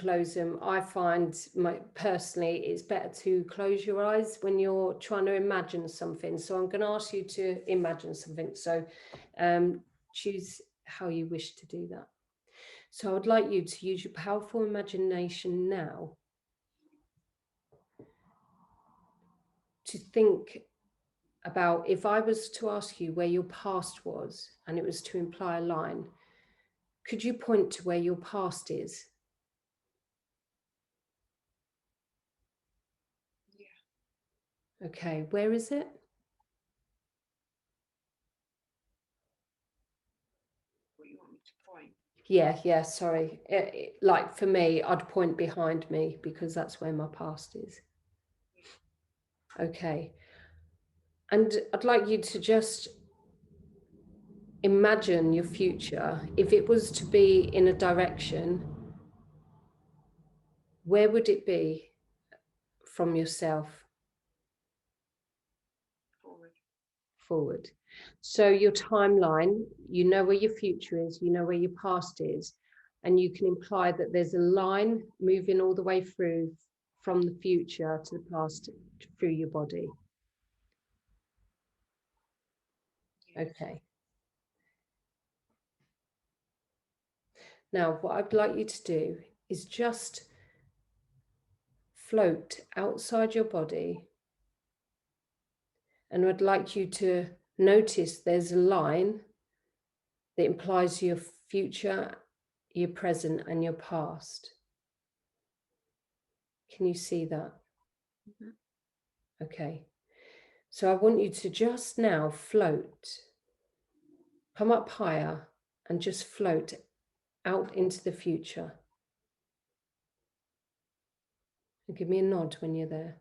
close them. I find personally it's better to close your eyes when you're trying to imagine something. So I'm going to ask you to imagine something. So choose how you wish to do that. So I'd like you to use your powerful imagination now to think about, if I was to ask you where your past was and it was to imply a line, could you point to where your past is? Yeah. Okay, where is it? What you want me to point? Yeah, sorry. Like for me, I'd point behind me because that's where my past is. Okay. And I'd like you to just imagine your future. If it was to be in a direction, where would it be from yourself? Forward. So your timeline, you know where your future is, you know where your past is, and you can imply that there's a line moving all the way through from the future to the past through your body. Okay. Now, what I'd like you to do is just float outside your body, and I'd like you to notice there's a line that implies your future, your present, and your past. Can you see that? Mm-hmm. Okay. So I want you to just now float, come up higher and just float out into the future. And give me a nod when you're there.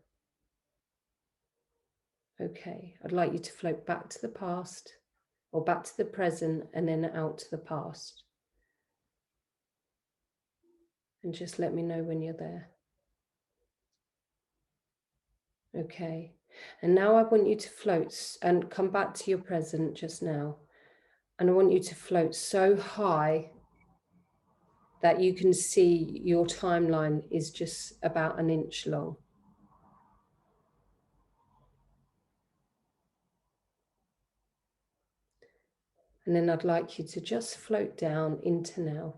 Okay, I'd like you to float back to the past or back to the present and then out to the past. And just let me know when you're there. Okay, and now I want you to float and come back to your present just now. And I want you to float so high that you can see your timeline is just about an inch long. And then I'd like you to just float down into now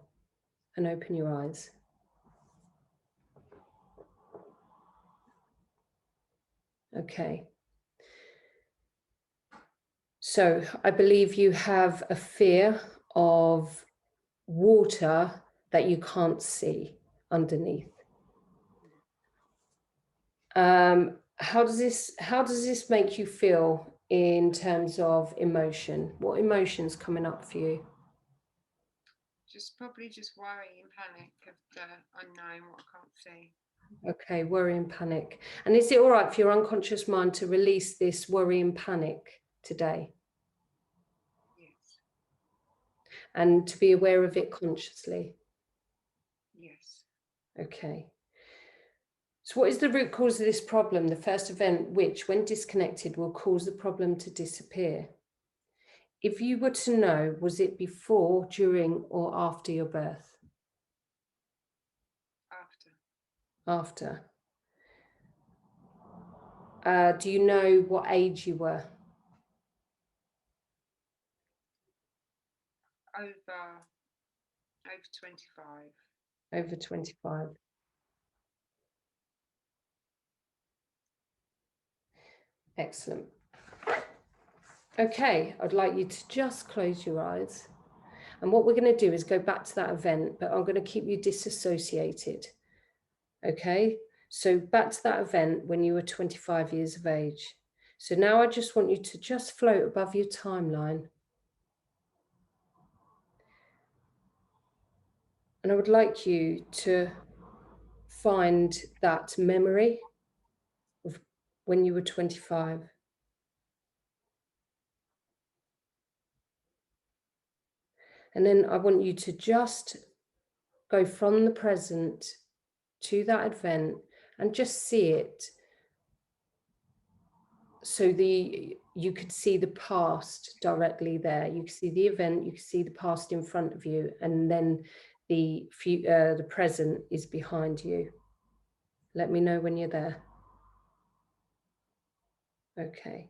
and open your eyes. Okay. So I believe you have a fear of water that you can't see underneath. How does this make you feel in terms of emotion? What emotion's coming up for you? Probably just worry and panic of the unknown, what I can't see. Okay, worry and panic. And is it all right for your unconscious mind to release this worry and panic today? Yes. And to be aware of it consciously? Yes. Okay. So what is the root cause of this problem? The first event which, when disconnected, will cause the problem to disappear? If you were to know, was it before, during, or after your birth? After. Do you know what age you were? Over 25. Over 25. Excellent. Okay, I'd like you to just close your eyes. And what we're going to do is go back to that event, but I'm going to keep you disassociated. Okay, so back to that event when you were 25 years of age. So now I just want you to just float above your timeline. And I would like you to find that memory of when you were 25. And then I want you to just go from the present to that event and just see it. So you could see the past directly there. You could see the event, you could see the past in front of you, and then the present is behind you. Let me know when you're there. Okay.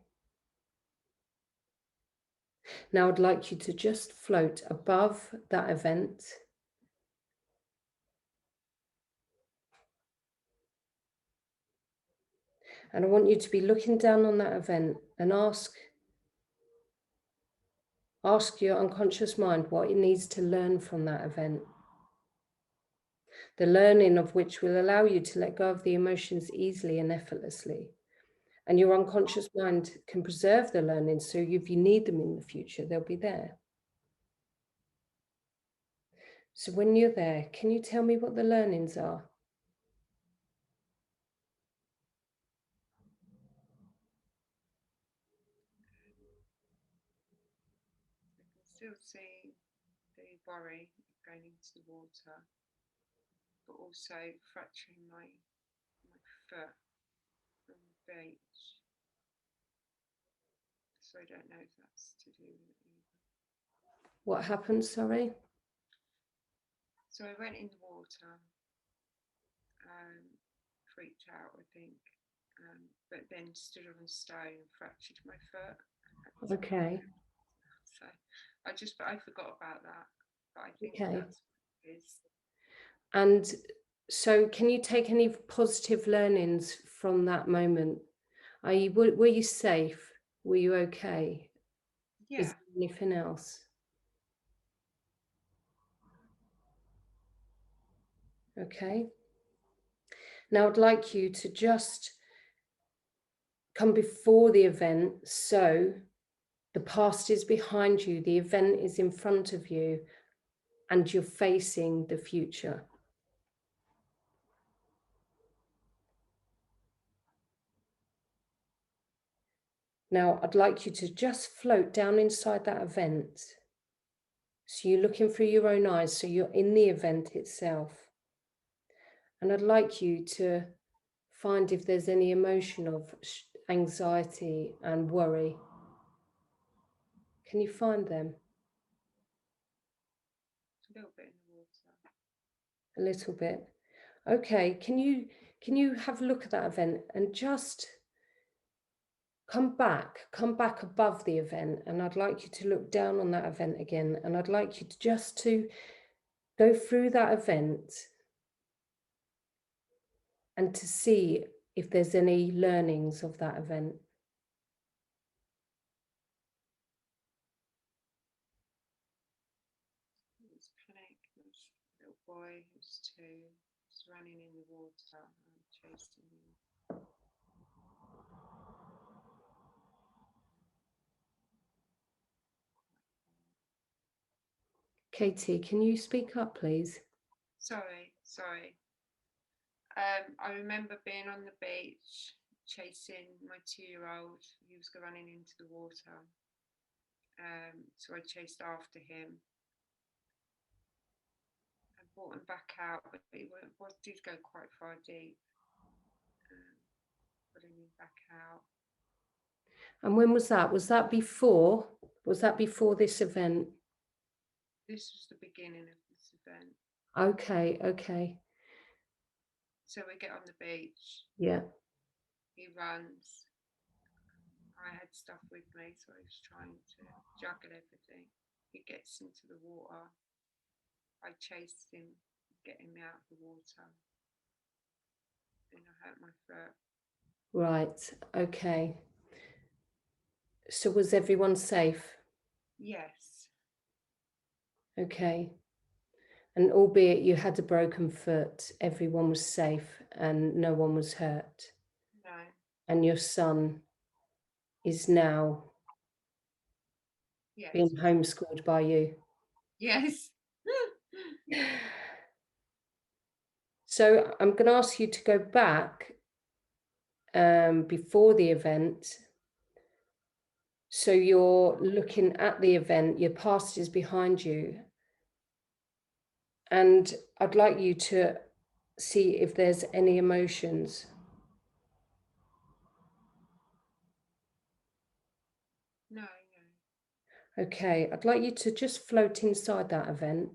Now I'd like you to just float above that event. And I want you to be looking down on that event and ask your unconscious mind what it needs to learn from that event. The learning of which will allow you to let go of the emotions easily and effortlessly. And your unconscious mind can preserve the learning, so if you need them in the future, they'll be there. So when you're there, can you tell me what the learnings are? I can still see the worry going into the water, but also fracturing my foot on the beach. So I don't know if that's to do with it either. What happened, sorry? So I went in the water, freaked out, I think, but then stood on a stone and fractured my foot. Okay. So I forgot about that, but I think Okay. that's what it is. And so can you take any positive learnings from that moment? Were you safe? Were you okay? Yeah. Is there anything else? Okay. Now I'd like you to just come before the event. So the past is behind you, the event is in front of you, and you're facing the future. Now I'd like you to just float down inside that event. So you're looking through your own eyes, so you're in the event itself. And I'd like you to find if there's any emotion of anxiety and worry. Can you find them? A little bit in the water. A little bit. Okay, can you have a look at that event and just come back above the event, and I'd like you to look down on that event again, and I'd like you to just to go through that event and to see if there's any learnings of that event. It was panic. There was a little boy who's 2, was running in the water and chased him. Katie, can you speak up, please? Sorry. I remember being on the beach chasing my 2-year-old. He was running into the water. So I chased after him and brought him back out, but he did go quite far deep. Pulling him back out. And when was that? Was that before this event? This was the beginning of this event. Okay. So we get on the beach. Yeah. He runs. I had stuff with me, so I was trying to juggle everything. He gets into the water. I chased him, get him out of the water. Then I hurt my foot. Right. Okay. So was everyone safe? Yes. Okay. And albeit you had a broken foot, everyone was safe and no one was hurt. No. And your son is now Yes. being homeschooled by you. Yes. So I'm going to ask you to go back before the event. So you're looking at the event, your past is behind you. And I'd like you to see if there's any emotions. No. Okay, I'd like you to just float inside that event.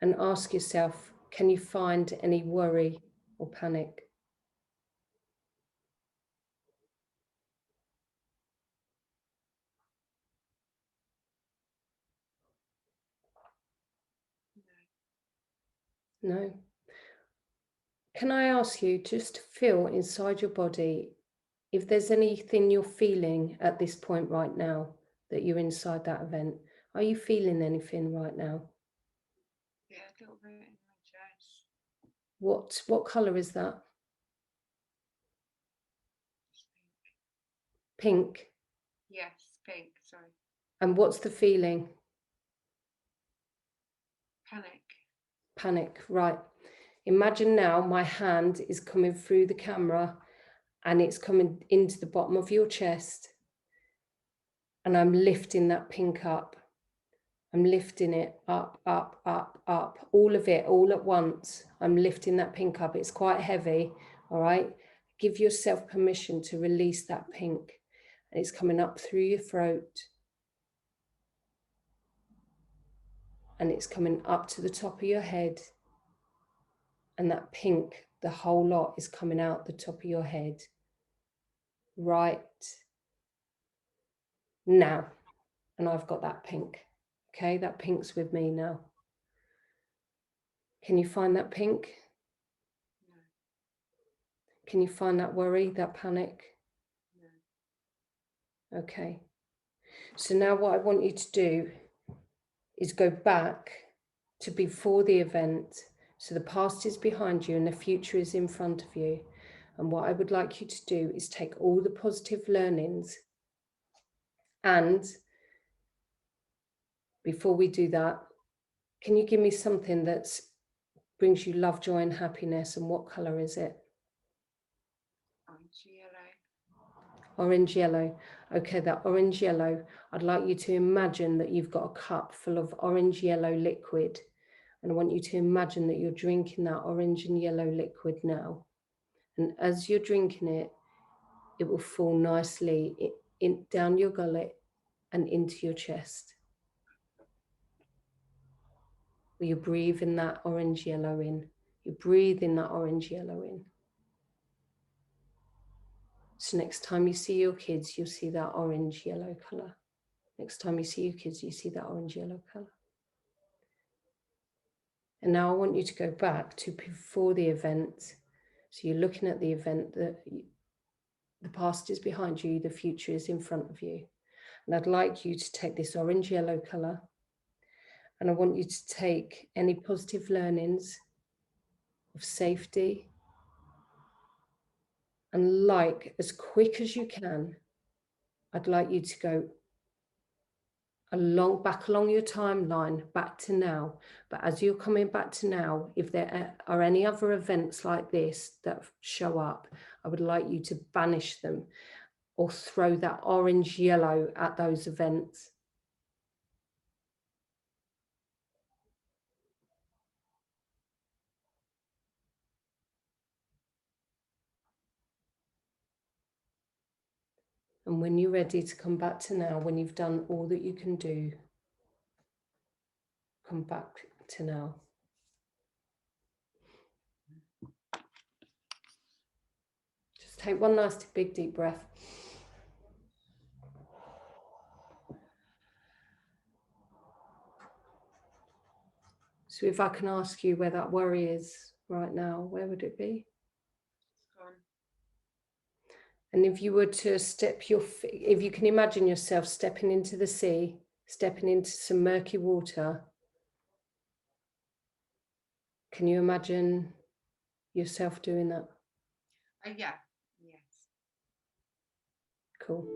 And ask yourself, can you find any worry or panic? No. Can I ask you just to feel inside your body if there's anything you're feeling at this point right now that you're inside that event? Are you feeling anything right now? Yeah, a little bit in my chest. What colour is that? Just Pink. pink. Yes, pink, sorry. And what's the feeling? Panic. Panic, right. Imagine now my hand is coming through the camera and it's coming into the bottom of your chest, and I'm lifting that pink up. I'm lifting it up, up, up, up, all of it, all at once. I'm lifting that pink up. It's quite heavy, all right? Give yourself permission to release that pink. And it's coming up through your throat. And it's coming up to the top of your head. And that pink, the whole lot, is coming out the top of your head. Right now. And I've got that pink. Okay, that pink's with me now. Can you find that pink? No. Can you find that worry, that panic? No. Okay. So now what I want you to do is go back to before the event. So the past is behind you and the future is in front of you. And what I would like you to do is take all the positive learnings, and before we do that, can you give me something that brings you love, joy and happiness, and what colour is it? Orange yellow. Orange yellow. Okay, that orange yellow, I'd like you to imagine that you've got a cup full of orange yellow liquid, and I want you to imagine that you're drinking that orange and yellow liquid now. And as you're drinking it, it will fall nicely down your gullet and into your chest. You're breathing that orange yellow in. You're breathing that orange yellow in. So next time you see your kids, you'll see that orange yellow colour. Next time you see your kids, you see that orange yellow colour. And now I want you to go back to before the event. So you're looking at the event, that the past is behind you, the future is in front of you. And I'd like you to take this orange yellow colour, and I want you to take any positive learnings of safety, and like as quick as you can, I'd like you to go back along your timeline, back to now. But as you're coming back to now, if there are any other events like this that show up, I would like you to banish them or throw that orange yellow at those events. And when you're ready to come back to now, when you've done all that you can do, come back to now. Just take one nice big deep breath. So if I can ask you where that worry is right now, where would it be? It's gone. And if you were to if you can imagine yourself stepping into the sea, stepping into some murky water, can you imagine yourself doing that? Yeah. Yes. Cool.